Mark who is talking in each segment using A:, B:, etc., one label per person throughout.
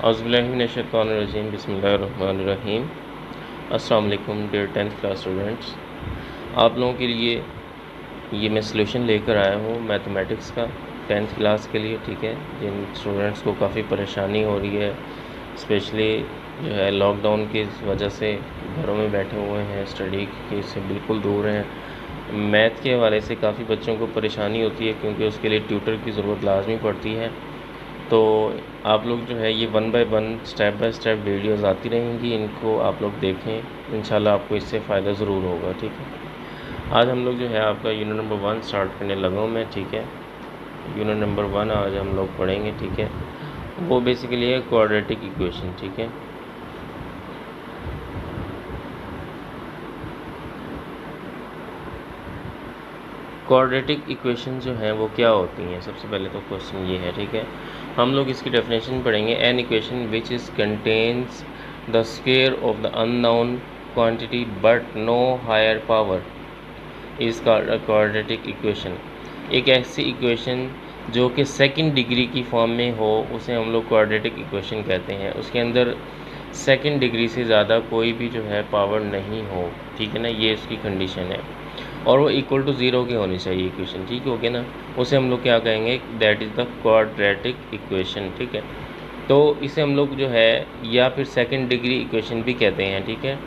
A: औज़ुबिल्लाहिमिनश्शैतानिर्रजीम बिस्मिल्लाहिर्रहमानिर्रहीम। अस्सलाम वालेकुम डियर 10th क्लास स्टूडेंट्स। आप लोगों के लिए ये मैं सलूशन लेकर आया हूँ मैथमेटिक्स का 10th क्लास के लिए, ठीक है। जिन स्टूडेंट्स को काफ़ी परेशानी हो रही है, स्पेशली जो है लॉकडाउन की वजह से घरों में बैठे हुए हैं, स्टडी के से बिल्कुल दूर हैं। मैथ के हवाले से काफ़ी बच्चों को परेशानी होती है क्योंकि उसके लिए ट्यूटर की ज़रूरत लाजमी पड़ती है। तो आप लोग जो है ये 1 by 1 step by step videos आती रहेंगी, इनको आप लोग देखें, इंशाल्लाह आपको इससे फ़ायदा ज़रूर होगा, ठीक है। आज हम लोग जो है आपका यूनिट नंबर 1 स्टार्ट करने लगा हूँ मैं, ठीक है। यूनिट नंबर 1 आज हम लोग पढ़ेंगे, ठीक है। वो बेसिकली है क्वाड्रेटिक इक्वेशन, ठीक है। क्वाड्रेटिक इक्वेशन जो हैं वो क्या होती हैं, सबसे पहले तो क्वेश्चन ये है, ठीक है। हम लोग इसकी डेफिनेशन पढ़ेंगे। An equation which is contains the square of the unknown quantity but no higher power is called a quadratic equation. एक ऐसी इक्वेशन जो कि सेकंड डिग्री की फॉर्म में हो उसे हम लोग क्वाड्रेटिक इक्वेशन कहते हैं। उसके अंदर सेकंड डिग्री से ज़्यादा कोई भी जो है पावर नहीं हो, ठीक है ना, ये उसकी कंडीशन है। और वो इक्वल टू ज़ीरो की होनी चाहिए इक्वेशन, ठीक हो गया ना। उसे हम लोग क्या कहेंगे, that is the quadratic equation, ठीक है। तो इसे हम लोग जो है या फिर सेकंड डिग्री इक्वेशन भी कहते हैं, ठीक है।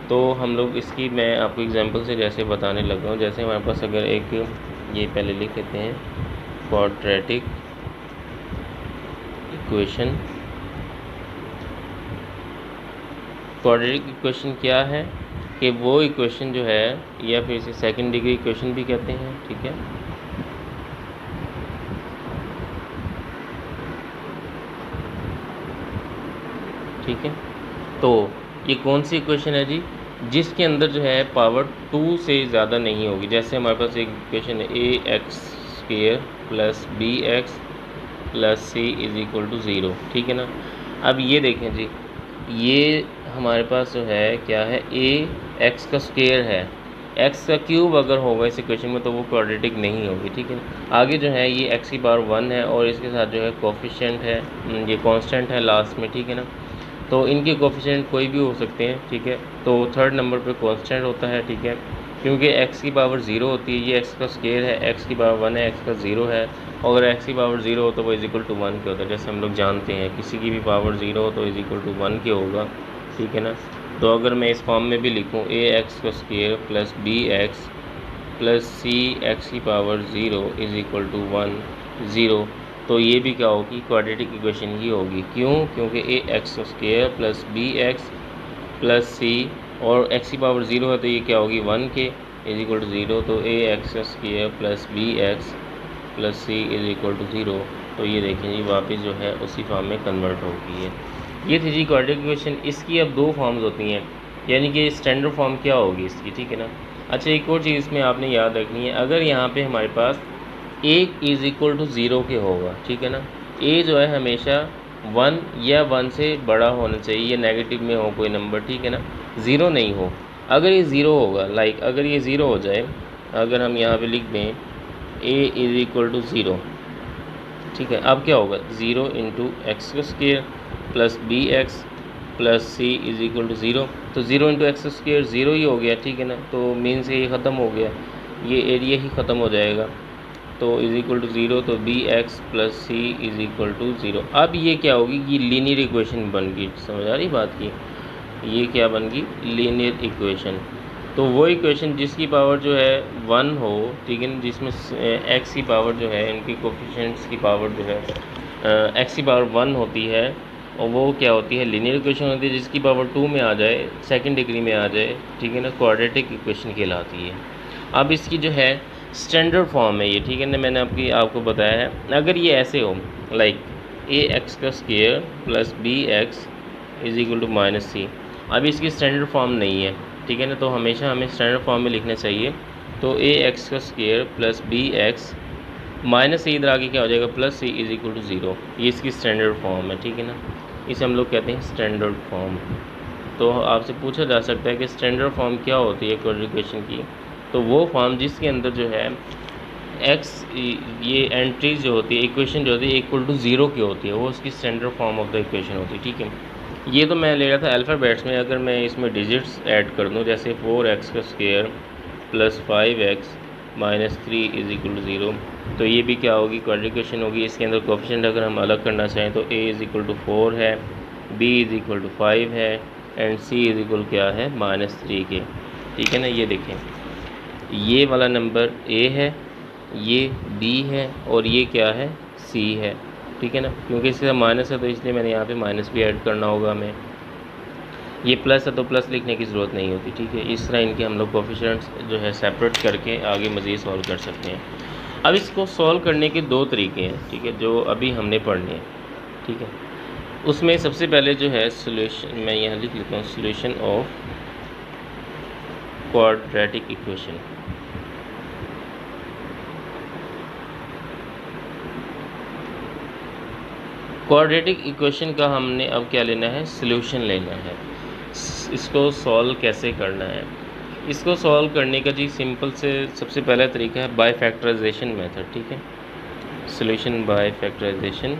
A: तो हम लोग इसकी मैं आपको एग्जांपल से जैसे बताने लगा हूँ। जैसे हमारे पास अगर एक ये पहले लिख लेते हैं क्वाड्रेटिक इक्वेशन। क्वाड्रेटिक इक्वेशन क्या है कि वो इक्वेशन जो है, या फिर इसे सेकंड डिग्री इक्वेशन भी कहते हैं, ठीक है। ठीक है, तो ये कौन सी इक्वेशन है जी, जिसके अंदर जो है पावर 2 से ज़्यादा नहीं होगी। जैसे हमारे पास एक इक्वेशन है a x square plus b x plus c is equal to zero, ठीक है ना। अब ये देखें जी, ये हमारे पास जो है क्या है, ए एक्स का स्क्वायर है, एक्स का क्यूब अगर होगा इस इक्वेशन में तो वो क्वाड्रेटिक नहीं होगी, ठीक है। आगे जो है ये एक्स की पावर 1 है और इसके साथ जो है कोफिशिएंट है, ये कांस्टेंट है लास्ट में, ठीक है ना। तो इनके कोफिशिएंट कोई भी हो सकते हैं, ठीक है। तो थर्ड नंबर पे कांस्टेंट होता है, ठीक है, क्योंकि एक्स की पावर 0 होती है। ये एक्स का स्क्वायर है, एक्स की पावर 1 है, एक्स का 0 है। और अगर एक्स की पावर 0 हो तो वो इज इक्वल टू 1 के होता है। जैसे हम लोग जानते हैं किसी की भी पावर 0 हो तो इज इक्वल टू 1 के होगा, ठीक है ना। तो अगर मैं इस फॉर्म में भी लिखूँ ए एक्स का square plus b x plus c x की पावर 0 इज़ इक्वल टू 1 0, तो ये भी क्या होगी, क्वाड्रेटिक इक्वेशन ही होगी। क्यों? क्योंकि a x square plus b x plus c और एक्स की पावर 0 है तो ये क्या होगी 1 के इज इक्वल टू 0। तो a x square plus b x plus c is equal to 0। तो ये देखें जी वापस जो है उसी फॉर्म में कन्वर्ट हो गई है। ये थी जी क्वाड्रेटिक इक्वेशन। इसकी अब दो फॉर्म्स होती हैं, यानी कि स्टैंडर्ड फॉर्म क्या होगी इसकी, ठीक है ना। अच्छा, एक और चीज़ इसमें आपने याद रखनी है, अगर यहाँ पे हमारे पास ए इज़ इक्वल टू 0 के होगा, ठीक है ना। ए जो है हमेशा 1 या 1 से बड़ा होना चाहिए, या नेगेटिव में हो कोई नंबर, ठीक है ना, 0 नहीं हो। अगर ये 0 होगा, लाइक अगर ये 0 हो जाए, अगर हम यहाँ पे लिख दें ए इज़ इक्वल टू 0, ठीक है, अब क्या होगा 0 इंटू एक्स का square plus b x plus c is equal to 0। तो 0 इंटू एक्स स्क्वायर 0 ही हो गया, ठीक है ना। तो मीन से ये ख़त्म हो गया, ये एरिया ही ख़त्म हो जाएगा। तो इज़ इक्वल टू 0, तो b x plus c is equal to 0। अब ये क्या होगी, ये लीनियर इक्वेशन बन गई। समझ आ रही बात की, ये क्या बन गई, लीनियर इक्वेशन। तो वो इक्वेशन जिसकी पावर जो है 1 हो, ठीक है ना, जिसमें एक्स की पावर जो है, इनकी कोफिशिएंट्स की पावर जो है एक्स की पावर 1 होती है, और वो क्या होती है, लीनियर इक्वेशन होती है। जिसकी पावर 2 में आ जाए, सेकंड डिग्री में आ जाए, ठीक है ना, क्वाड्रेटिक इक्वेशन कहलाती है। अब इसकी जो है स्टैंडर्ड फॉर्म है ये, ठीक है ना, मैंने आपको बताया है। अगर ये ऐसे हो, लाइक ए एक्स का square plus b x is equal to minus c, अब इसकी स्टैंडर्ड फॉर्म नहीं है, ठीक है ना, तो हमेशा हमें स्टैंडर्ड फॉर्म में लिखना चाहिए। तो ए एक्स का square plus b x minus c इधर आगे क्या हो जाएगा, plus c is equal to 0। ये इसकी स्टैंडर्ड फॉर्म है, ठीक है ना, इसे हम लोग कहते हैं स्टैंडर्ड फॉर्म। तो आपसे पूछा जा सकता है कि स्टैंडर्ड फॉर्म क्या होती है क्वाड्रेटिक इक्वेशन की। तो वो फॉर्म जिसके अंदर जो है एक्स ये एंट्रीज जो होती है, इक्वेशन जो होती है इक्वल टू 0 की होती है, वो उसकी standard form of the equation होती है। ठीक है, ये तो मैं ले रहा था अल्फ़ाबेट्स में। अगर मैं इसमें डिजिट्स ऐड कर दूँ, जैसे 4x का square plus 5x minus 3 is equal to 0, तो ये भी क्या होगी, क्वाड्रेटिक इक्वेशन होगी। इसके अंदर कोएफिशिएंट अगर हम अलग करना चाहें तो a इज़ इक्वल टू 4 है, b इज़ इक्वल टू 5 है एंड c इज़ इक्वल क्या है, -3 के। ठीक है ना, ये देखें, ये वाला नंबर a है, ये b है और ये क्या है, c है। ठीक है ना, क्योंकि इसके साथ माइनस है तो इसलिए मैंने यहाँ पे माइनस भी ऐड करना होगा हमें। ये प्लस है तो प्लस लिखने की ज़रूरत नहीं होती। ठीक है, इस तरह इनके हम लोग कोएफिशिएंट्स जो है सेपरेट करके आगे मज़ीद सॉल्व कर सकते हैं। अब इसको सॉल्व करने के दो तरीके हैं, ठीक है, जो अभी हमने पढ़ने हैं। ठीक है, उसमें सबसे पहले जो है सोल्यूशन, मैं यहाँ लिख लेता हूँ, solution of quadratic equation. Quadratic equation का हमने अब क्या लेना है, सोल्यूशन लेना है। इसको सॉल्व कैसे करना है, इसको सॉल्व करने का जी सिंपल से सबसे पहला तरीका है बाय फैक्टराइजेशन मेथड। ठीक है, सोल्यूशन बाय फैक्टराइजेशन।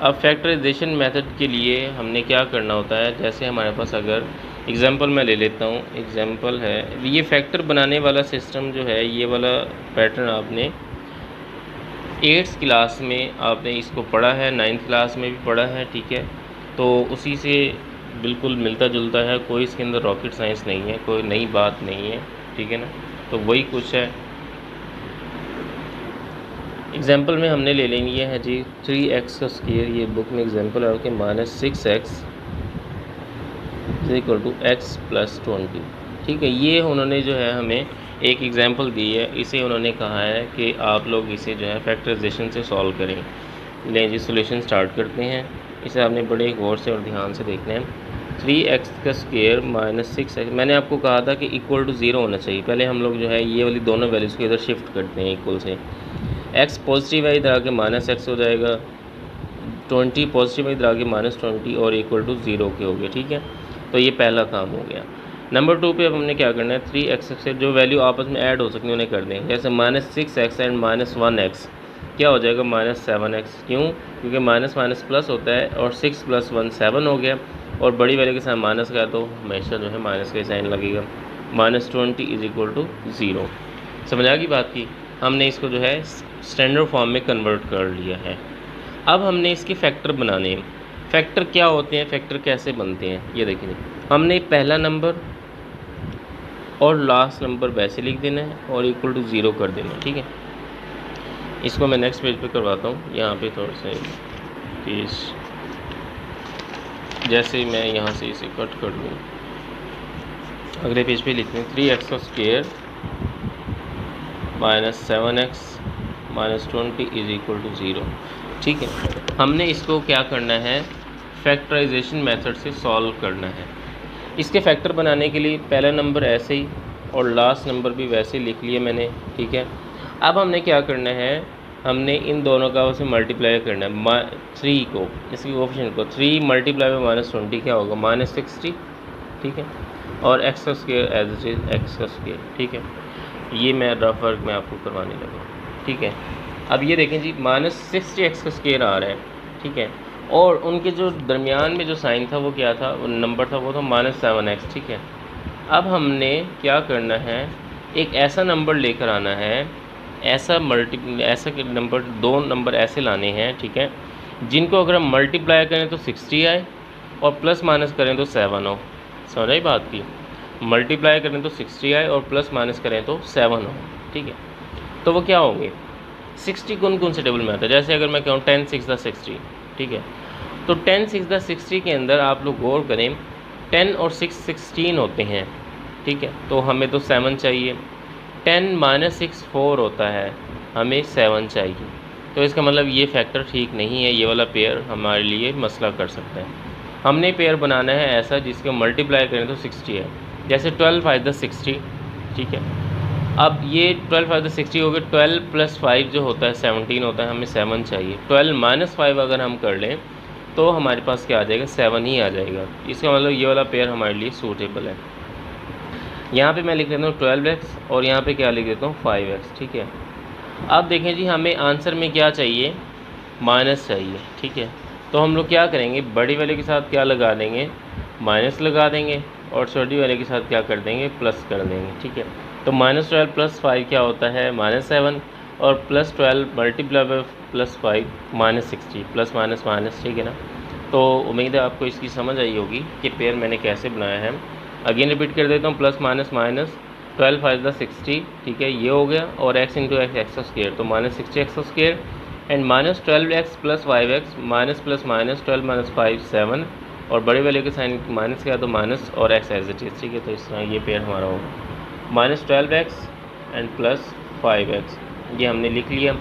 A: अब फैक्टराइजेशन मेथड के लिए हमने क्या करना होता है, जैसे हमारे पास अगर एग्जांपल मैं ले लेता हूँ, एग्जांपल है ये फैक्टर बनाने वाला सिस्टम जो है, ये वाला पैटर्न आपने 8th क्लास में आपने इसको पढ़ा है, 9th क्लास में भी पढ़ा है। ठीक है, तो उसी से बिल्कुल मिलता जुलता है, कोई इसके अंदर रॉकेट साइंस नहीं है, कोई नई बात नहीं है। ठीक है ना, तो वही कुछ है। एग्जांपल में हमने ले लेनी है जी 3x का स्क्वायर, ये बुक में एग्जांपल है कि -6x equal to x plus 20। ठीक है, ये उन्होंने जो है हमें एक एग्जांपल दी है, इसे उन्होंने कहा है कि आप लोग इसे जो है फैक्टराइजेशन से सॉल्व करें। लें जी, सॉल्यूशन स्टार्ट करते हैं। इसे आपने बड़े गौर से और ध्यान से देखना है। 3x का स्क्वायर -6x, मैंने आपको कहा था कि इक्वल टू 0 होना चाहिए। पहले हम लोग जो है ये वाली दोनों वैल्यूज़ को इधर शिफ्ट करते हैं इक्वल से। x पॉजिटिव है, इधर आके -x हो जाएगा, 20 पॉजिटिव है, इधर आके -20 और इक्वल टू 0 के हो गए। ठीक है, तो ये पहला काम हो गया। नंबर 2 पे अब हमने क्या करना है, 3x से जो वैल्यू आपस में ऐड हो सकती है उन्हें कर देंगे। जैसे -6x एंड -1x क्या हो जाएगा, -7x। क्यों, क्योंकि माइनस माइनस प्लस होता है और 6 + 1 7 हो गया, और बड़ी वैल्यू के साथ माइनस का है तो हमेशा जो है माइनस का साइन लगेगा। -20 इज इक्वल टू 0। समझ आ गई बात की, हमने इसको जो है स्टैंडर्ड फॉर्म में कन्वर्ट कर लिया है। अब हमने इसके फैक्टर बनाने हैं। फैक्टर क्या होते हैं, फैक्टर कैसे बनते हैं, ये देखिए। हमने पहला नंबर और लास्ट नंबर वैसे लिख देना है और इक्वल टू 0 कर देना है। ठीक है, इसको मैं नेक्स्ट पेज पे करवाता हूँ। यहाँ पे थोड़ा सा पेज, जैसे मैं यहाँ से इसे कट कर लूँ, अगले पेज पे लिखते हैं 3x का square -7x -20 is equal to 0। ठीक है, हमने इसको क्या करना है, फैक्टराइजेशन मेथड से सॉल्व करना है। इसके फैक्टर बनाने के लिए पहला नंबर ऐसे ही और लास्ट नंबर भी वैसे ही लिख लिए मैंने। ठीक है, अब हमने क्या करना है, हमने इन दोनों का उसे मल्टीप्लाई करना है। 3 को, इसकी कोएफिशिएंट को 3 × -20 क्या होगा, -60। ठीक है, और x का square as it is x का स्क्वायर। ठीक है, ये मैं रफ वर्क में आपको करवाने लगा। ठीक है, अब ये देखें जी, -60x का स्क्वायर आ रहा है। ठीक है, और उनके जो दरमियान में जो साइन था वो क्या था, वो नंबर था, वो था -7x। ठीक है, अब हमने क्या करना है, एक ऐसा नंबर लेकर आना है, ऐसा नंबर, दो नंबर ऐसे लाने हैं। ठीक है, जिनको अगर हम मल्टीप्लाई करें तो 60 आए और प्लस माइनस करें तो 7 हो। समझ आई बात की, मल्टीप्लाई करें तो 60 आए और प्लस माइनस करें तो 7 हो। ठीक है, तो वो क्या होंगे, 60 कौन से टेबल में आता है, जैसे अगर मैं कहूँ 10 6 × 60। ठीक है, तो 10 6 × 60 के अंदर आप लोग गौर करें, 10 और 6 16 होते हैं। ठीक है, तो हमें तो 7 चाहिए। 10 - 6 4 होता है, हमें 7 चाहिए। तो इसका मतलब ये फैक्टर ठीक नहीं है, ये वाला पेयर हमारे लिए मसला कर सकता है। हमने पेयर बनाना है ऐसा जिसको मल्टीप्लाई करें तो 60 है, जैसे 12 5 × 60। ठीक है, अब ये 12 5 × 60 हो गए, 12 + 5 जो होता है 17 होता है, हमें 7 चाहिए। 12 - 5 अगर हम कर लें तो हमारे पास क्या आ जाएगा, 7 ही आ जाएगा। इसका मतलब ये वाला पेयर हमारे लिए सूटेबल है। यहाँ पे मैं लिख लेता हूँ 12x और यहाँ पे क्या लिख देता हूँ 5x, ठीक है। अब देखें जी, हमें आंसर में क्या चाहिए, माइनस चाहिए, ठीक है। तो हम लोग क्या करेंगे, बड़ी वाले के साथ क्या लगा देंगे, माइनस लगा देंगे, और छोटी वाले के साथ क्या कर देंगे, प्लस कर देंगे, ठीक है। तो -12 + 5 क्या होता है, -7, और +12 multiply by +5 -60, plus minus minus, ठीक है ना। तो उम्मीद है आपको इसकी समझ आई होगी कि पेयर मैंने कैसे बनाया है। अगेन रिपीट कर देता हूँ, प्लस माइनस माइनस 12 5 60, ठीक है, ये हो गया, और x into x x square, तो -60x square, and -12x + 5x, minus plus minus 12 - 5 7, और बड़े वाले के साइन माइनस किया तो माइनस और x एज इट इज़, ठीक है। तो इस तरह ये पेयर हमारा होगा -12x एंड +5x, ये हमने लिख लिया।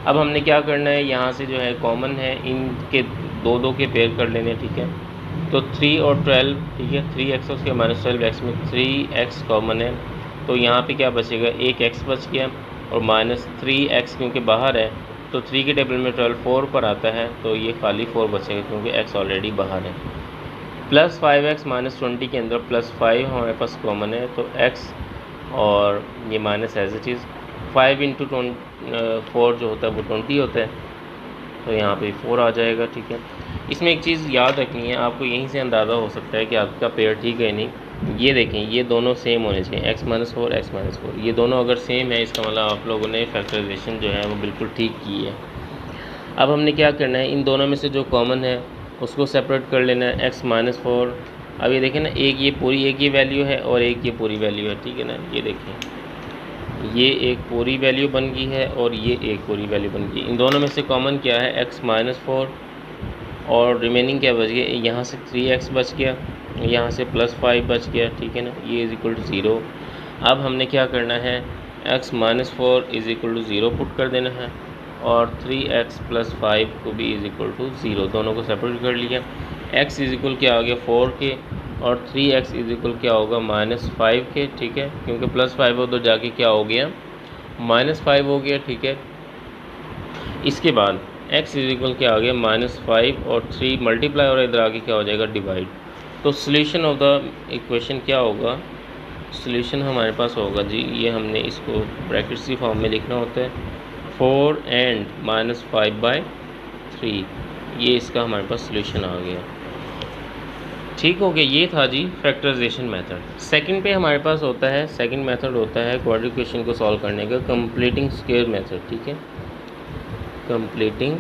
A: अब हमने क्या करना है, यहाँ से जो है कॉमन है, इनके दो के पेयर कर लेने, ठीक है। तो 3 और 12, ठीक है, 3x उसके -12x में 3x कॉमन है, तो यहाँ पे क्या बचेगा, एक x बच गया, और -3x क्योंकि बाहर है तो 3 के टेबल में 12 4 पर आता है, तो ये खाली 4 बचेगा क्योंकि x ऑलरेडी बाहर है। +5x -20 के अंदर +5 हमारे पास कॉमन है, तो x और ये माइनस एज इट इज़, 5 × 4 जो होता है वो 20 होता है, तो यहाँ पे 4 आ जाएगा, ठीक है। इसमें एक चीज़ याद रखनी है, आपको यहीं से अंदाज़ा हो सकता है कि आपका पेयर ठीक है नहीं। ये देखें, ये दोनों सेम होने चाहिए, x - 4 x - 4, ये दोनों अगर सेम है इसका मतलब आप लोगों ने फैक्टराइजेशन जो है वो बिल्कुल ठीक की है। अब हमने क्या करना है, इन दोनों में से जो कॉमन है उसको सेपरेट कर लेना है, x - 4। अब ये देखें ना, एक ये वैल्यू है और एक ये पूरी वैल्यू है, ठीक है ना। ये देखें, ये एक पूरी वैल्यू बन गई है और ये एक पूरी वैल्यू बन गई। इन दोनों में से कॉमन क्या है, x - 4, और रिमेनिंग क्या बच गया, यहाँ से 3x बच गया, यहाँ से +5 बच गया, ठीक है ना। ये = 0। अब हमने क्या करना है, x - 4 = 0 पुट कर देना है, और 3x + 5 को भी = 0, दोनों को सेपरेट कर लिया। x क्या आ गया 4 के, और 3x क्या होगा -5 के, ठीक है, क्योंकि +5 हो तो जाके क्या हो गया, -5 हो गया, ठीक है। इसके बाद x क्या आ गया -5 और 3 मल्टीप्लाई, और इधर आगे क्या हो जाएगा, डिवाइड। तो सोल्यूशन ऑफ द इक्वेशन क्या होगा, सोल्यूशन हमारे पास होगा जी, ये हमने इसको ब्रैकेट्स की फॉर्म में लिखना होता है, 4 एंड -5/3, ये इसका हमारे पास सोल्यूशन आ गया, ठीक हो गया। ये था जी फैक्टराइजेशन मेथड। सेकंड पे हमारे पास होता है, सेकंड मेथड होता है क्वाड्रेटिक इक्वेशन को सॉल्व करने का, कंप्लीटिंग स्क्वायर मेथड, ठीक है, कंप्लीटिंग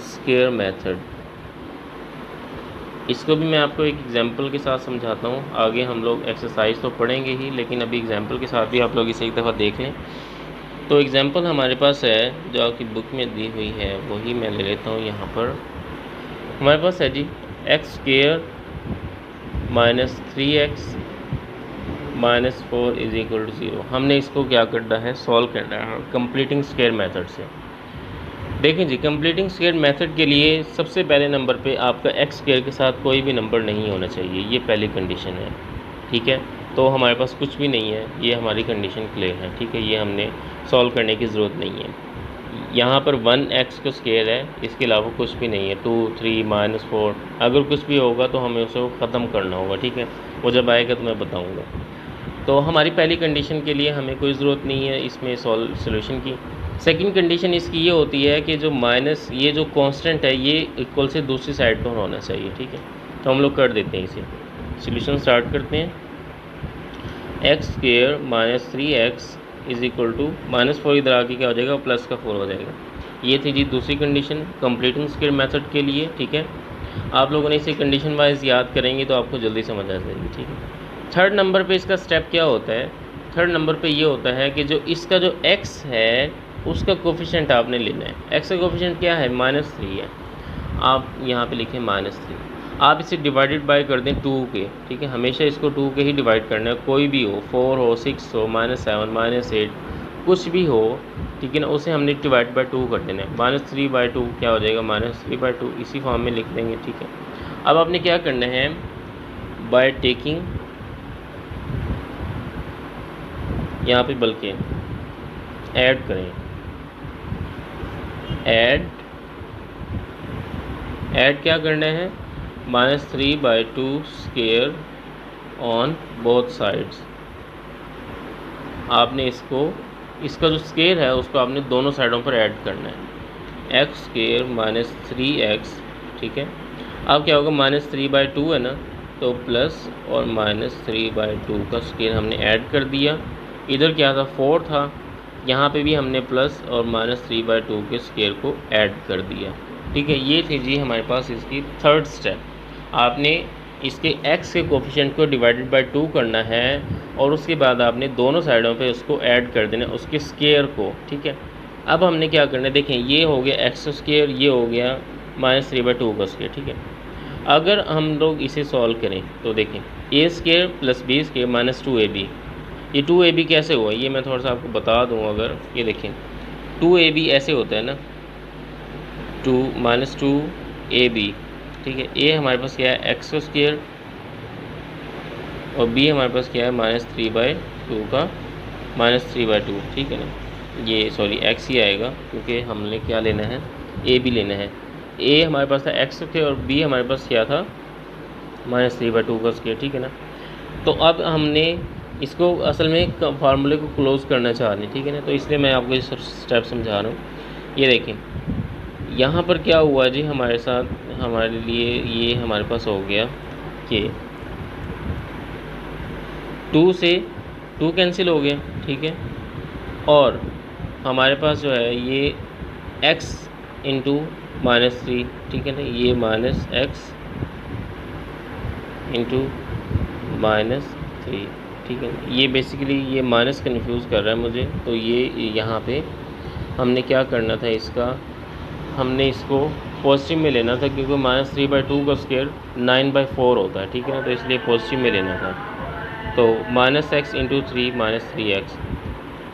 A: स्क्वायर मेथड। इसको भी मैं आपको एक एग्जांपल के साथ समझाता हूँ। आगे हम लोग एक्सरसाइज तो पढ़ेंगे ही, लेकिन अभी एग्जांपल के साथ भी आप लोग इसे एक दफ़ा देख लें। तो एग्जांपल हमारे पास है जो आपकी बुक में दी हुई है, वही मैं ले लेता हूँ। यहाँ पर हमारे पास है जी x² -3x -4 = 0। हमने इसको क्या करना है, सॉल्व करना है कंप्लीटिंग स्क्वायर मेथड से। देखें जी, कंप्लीटिंग स्क्वायर मेथड के लिए सबसे पहले नंबर पे आपका x² के साथ कोई भी नंबर नहीं होना चाहिए, ये पहली कंडीशन है, ठीक है। तो हमारे पास कुछ भी नहीं है, ये हमारी कंडीशन क्लियर है, ठीक है, ये हमने सॉल्व करने की ज़रूरत नहीं है। यहाँ पर 1x का स्क्वायर है, इसके अलावा कुछ भी नहीं है, 2 3 -4, अगर कुछ भी होगा तो हमें उसे ख़त्म करना होगा, ठीक है, वो जब आएगा तो मैं बताऊँगा। तो हमारी पहली कंडीशन के लिए हमें कोई ज़रूरत नहीं है इसमें सोल्यूशन की। सेकंड कंडीशन इसकी ये होती है कि जो माइनस, ये जो कांस्टेंट है, ये इक्वल से दूसरी साइड पर होना चाहिए, ठीक है। तो हम लोग कर देते हैं इसे, सोल्यूशन स्टार्ट करते हैं। x² -3x -4, इधर आके क्या हो जाएगा, प्लस का 4 हो जाएगा। ये थी जी दूसरी कंडीशन कंप्लीटिंग स्क्वायर मेथड के लिए, ठीक है। आप लोगों ने इसे कंडीशन वाइज याद करेंगे तो आपको जल्दी समझ आ जाएगी, ठीक है। थर्ड नंबर पे इसका स्टेप क्या होता है, थर्ड नंबर पे ये होता है कि जो इसका जो x है उसका कोफिशिएंट आपने लेना है। x का कोफिशिएंट क्या है, -3 है, आप यहाँ पे लिखें -3। आप इसे डिवाइडेड बाय कर दें 2 के, ठीक है, हमेशा इसको 2 के ही डिवाइड करना है, कोई भी हो, 4 हो, 6 हो, -7 -8 कुछ भी हो, ठीक है ना, उसे हमने डिवाइड बाय 2 कर देना है। -3/2 क्या हो जाएगा, -3/2, इसी फॉर्म में लिख देंगे, ठीक है। अब आपने क्या करना है, बाय टेकिंग, यहाँ पे बल्कि ऐड करें, ऐड ऐड क्या करना है, -3/2 स्क्वायर ऑन बोथ साइड्स। आपने इसका जो स्क्वायर है उसको आपने दोनों साइडों पर ऐड करना है, x स्क्वायर -3x, ठीक है। अब क्या होगा, -3/2 है ना, तो प्लस और -3/2 का स्क्वायर हमने ऐड कर दिया। इधर क्या था, 4 था, यहाँ पे भी हमने प्लस और -3/2 के स्क्वायर को ऐड कर दिया, ठीक है। ये थी जी हमारे पास इसकी थर्ड स्टेप। आपने इसके x के कोफिशिएंट को डिवाइडेड बाय 2 करना है और उसके बाद आपने दोनों साइडों पे उसको ऐड कर देना उसके स्क्वायर को, ठीक है। अब हमने क्या करना है, देखें ये हो गया x स्क्वायर, ये हो गया -3/2 का स्क्वायर, ठीक है। अगर हम लोग इसे सॉल्व करें तो देखें a square plus b square -2ab, ये 2ab कैसे हुआ, ये मैं थोड़ा सा आपको बता दूँ। अगर ये देखें 2ab ऐसे होता है ना, 2 ठीक है। a हमारे पास क्या है, x स्क्वायर, और b हमारे पास क्या है, -3/2 का -3/2, ठीक है ना। ये सॉरी x ही आएगा क्योंकि हमने क्या लेना है, a भी लेना है। a हमारे पास था x स्क्वायर और b हमारे पास क्या था, -3/2 का स्क्वायर, ठीक है ना। तो अब हमने इसको असल में फार्मूले को क्लोज करना चाह रहे हैं, ठीक है ना। तो इसलिए मैं आपको ये स्टेप समझा रहा हूँ। ये देखें यहाँ पर क्या हुआ जी हमारे साथ, हमारे लिए ये हमारे पास हो गया कि 2 से 2 कैंसिल हो गया, ठीक है। और हमारे पास जो है ये x इंटू -3, ठीक है ना, ये -x इंटू -3, ठीक है। ये बेसिकली ये माइनस कन्फ्यूज़ कर रहा है मुझे, तो ये यहाँ पे हमने क्या करना था, हमने इसको पॉजिटिव में लेना था क्योंकि -3/2 का स्क्वायर 9/4 होता है, ठीक है ना। तो इसलिए पॉजिटिव में लेना था, तो -x इंटू 3 -3x।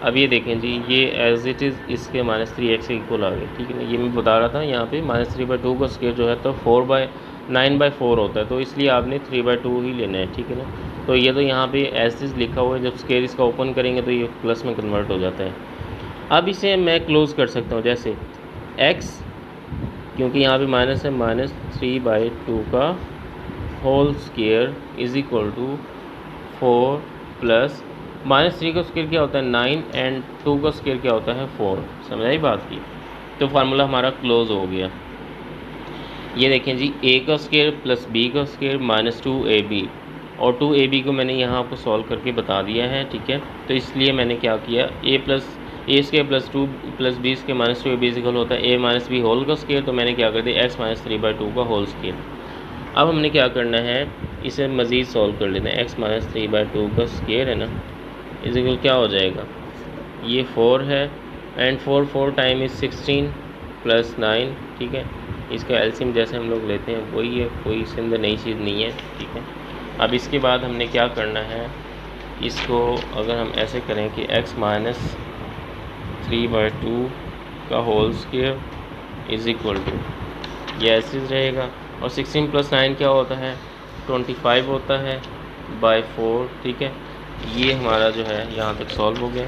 A: अब ये देखें जी, ये एज इट इज़ इसके -3x के इक्वल आ गए, ठीक है ना। ये मैं बता रहा था यहाँ पे -3/2 का स्क्वायर जो है तो 9/4 होता है, तो इसलिए आपने 3/2 ही लेना है, ठीक है ना। तो ये तो यहाँ पे एज इज लिखा हुआ है, जब स्क्वायर इसका ओपन करेंगे तो ये प्लस में कन्वर्ट हो जाता है। अब इसे मैं क्लोज़ कर सकता हूँ, जैसे x, क्योंकि यहाँ पे माइनस है, -3/2 का whole square is equal to 4 plus -3 का स्क्वायर क्या होता है 9 एंड 2 का स्क्वायर क्या होता है 4। समझ आई बात की। तो फार्मूला हमारा क्लोज हो गया। ये देखें जी, a का स्क्वायर प्लस b का स्क्वायर -2ab, और 2ab को मैंने यहाँ आपको सॉल्व करके बता दिया है, ठीक है। तो इसलिए मैंने क्या किया, a square plus 2 plus b square -2ab equal होता है a माइनस b होल का स्क्वायर, तो मैंने क्या कर दिया x -3/2 का होल स्क्वायर। अब हमने क्या करना है, इसे मज़ीद सॉल्व कर लेना है। x -3/2 का स्क्वायर है ना, इस इक्वल क्या हो जाएगा, ये 4 है एंड 4 टाइम इज़ 16 प्लस 9, ठीक है। इसका एलसीएम जैसे हम लोग लेते हैं वही है, कोई इसके अंदर नई चीज़ नहीं है, ठीक है। अब इसके बाद हमने क्या करना है, इसको अगर हम ऐसे करें कि x -3/2 का whole square is equal to, ये ऐसे रहेगा, और 16 प्लस 9 क्या होता है 25 होता है बाय 4, ठीक है। ये हमारा जो है यहाँ तक सॉल्व हो गया।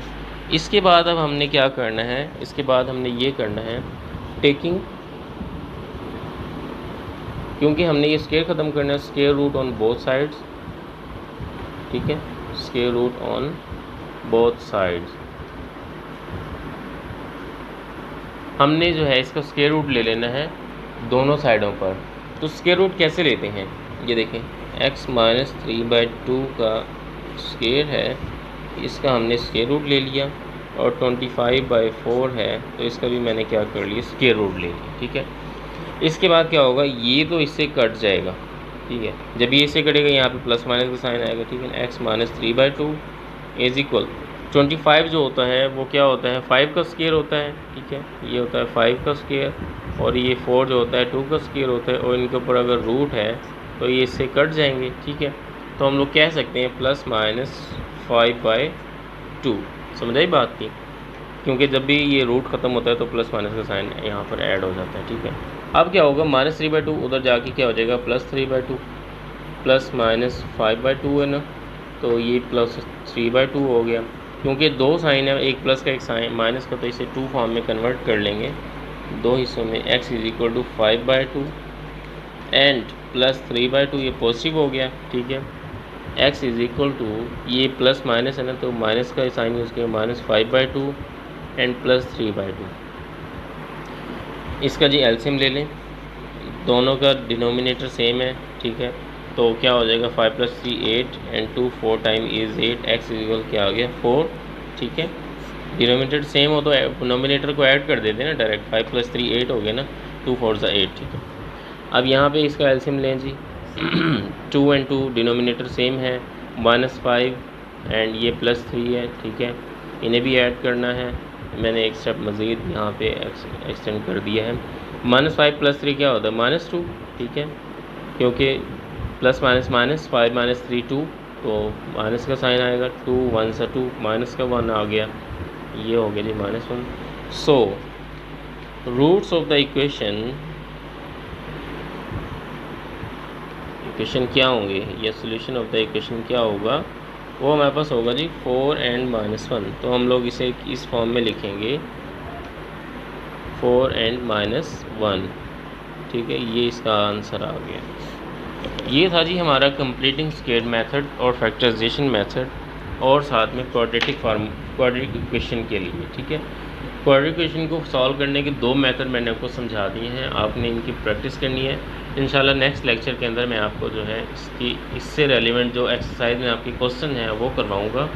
A: इसके बाद अब हमने क्या करना है, इसके बाद हमने ये करना है टेकिंग, क्योंकि हमने ये स्क्वायर ख़त्म करना है, square root on both sides, ठीक है, square root on both sides. हमने जो है इसका स्क्वायर रूट ले लेना है दोनों साइडों पर। तो स्क्वायर रूट कैसे लेते हैं, ये देखें, x -3/2 का स्क्वायर है, इसका हमने स्क्वायर रूट ले लिया, और 25/4 है तो इसका भी मैंने क्या कर लिया, स्क्वायर रूट ले लिया, ठीक है। इसके बाद क्या होगा, ये तो इससे कट जाएगा, ठीक है। जब ये इससे कटेगा यहाँ पे प्लस माइनस का साइन आएगा, ठीक है। x -3/2 इज इक्वल 25 जो होता है वो क्या होता है 5 का स्क्वायर होता है, ठीक है। ये होता है 5 का स्क्वायर, और ये 4 जो होता है 2 का स्क्वायर होता है, और इनके ऊपर अगर रूट है तो ये इससे कट जाएंगे, ठीक है। तो हम लोग कह सकते हैं +-5/2। समझ आई बात की, क्योंकि जब भी ये रूट ख़त्म होता है तो प्लस माइनस का साइन यहाँ पर ऐड हो जाता है, ठीक है। अब क्या होगा, -3/2 उधर जाके क्या हो जाएगा +3/2, प्लस -5/2 है ना, तो ये +3/2 हो गया। क्योंकि दो साइन है, एक प्लस का एक साइन माइनस का, तो इसे 2 फॉर्म में कन्वर्ट कर लेंगे, दो हिस्सों में। x = 5/2 एंड प्लस 3/2 ये पॉजिटिव हो गया, ठीक है। x इज़ इक्वल टू, ये प्लस माइनस है ना, तो माइनस का साइन यूज़ किया, -5/2 एंड प्लस 3/2। इसका जी एलसीएम ले लें, दोनों का डिनोमिनेटर सेम है, ठीक है। तो क्या हो जाएगा, 5 + 3 8 and 2 4 time is 8, x is equal क्या आ गया 4, ठीक है। डिनोमिनेटर सेम हो तो डिनोमिनेटर को ऐड कर देते हैं ना डायरेक्ट, 5 + 3 8 हो गया ना, 2 4 8, ठीक है। अब यहाँ पे इसका एलसीएम लें जी, 2 एंड 2 डिनोमिनेटर सेम है, -5 एंड ये +3 है, ठीक है। इन्हें भी ऐड करना है, मैंने एक स्टेप मज़ीद यहाँ पे एक्सटेंड कर दिया है। -5 + 3 क्या होता है, -2, ठीक है, क्योंकि प्लस माइनस माइनस 5 - 3 2, तो माइनस का साइन आएगा, 2 1 सा 2, माइनस का 1 आ गया, ये हो गया जी -1। So roots of the equation क्या होंगे, या सोल्यूशन ऑफ द इक्वेशन क्या होगा, वो हमारे पास होगा जी 4 एंड -1। तो हम लोग इसे इस फॉर्म में लिखेंगे, 4 एंड -1, ठीक है। ये इसका आंसर आ गया। ये था जी हमारा कंप्लीटिंग स्केर्ड मेथड और फैक्टराइजेशन मेथड, और साथ में क्वाड्रेटिक इक्वेशन के लिए, ठीक है। क्वाड्रेटिक इक्वेशन को सॉल्व करने के 2 मेथड मैंने आपको समझा दिए हैं, आपने इनकी प्रैक्टिस करनी है। इंशाल्लाह नेक्स्ट लेक्चर के अंदर मैं आपको जो है इससे रेलिवेंट जो एक्सरसाइज में आपके क्वेश्चन हैं वो करवाऊँगा,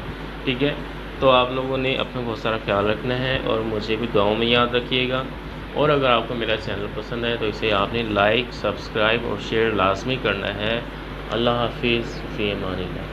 A: ठीक है। तो आप लोगों ने अपना बहुत सारा ख्याल रखना है और मुझे भी दुआओं में याद रखिएगा। और अगर आपको मेरा चैनल पसंद है तो इसे आपने लाइक, सब्सक्राइब और शेयर लाजमी करना है। अल्लाह हाफिज़, फ़ी अमानिल्लाह।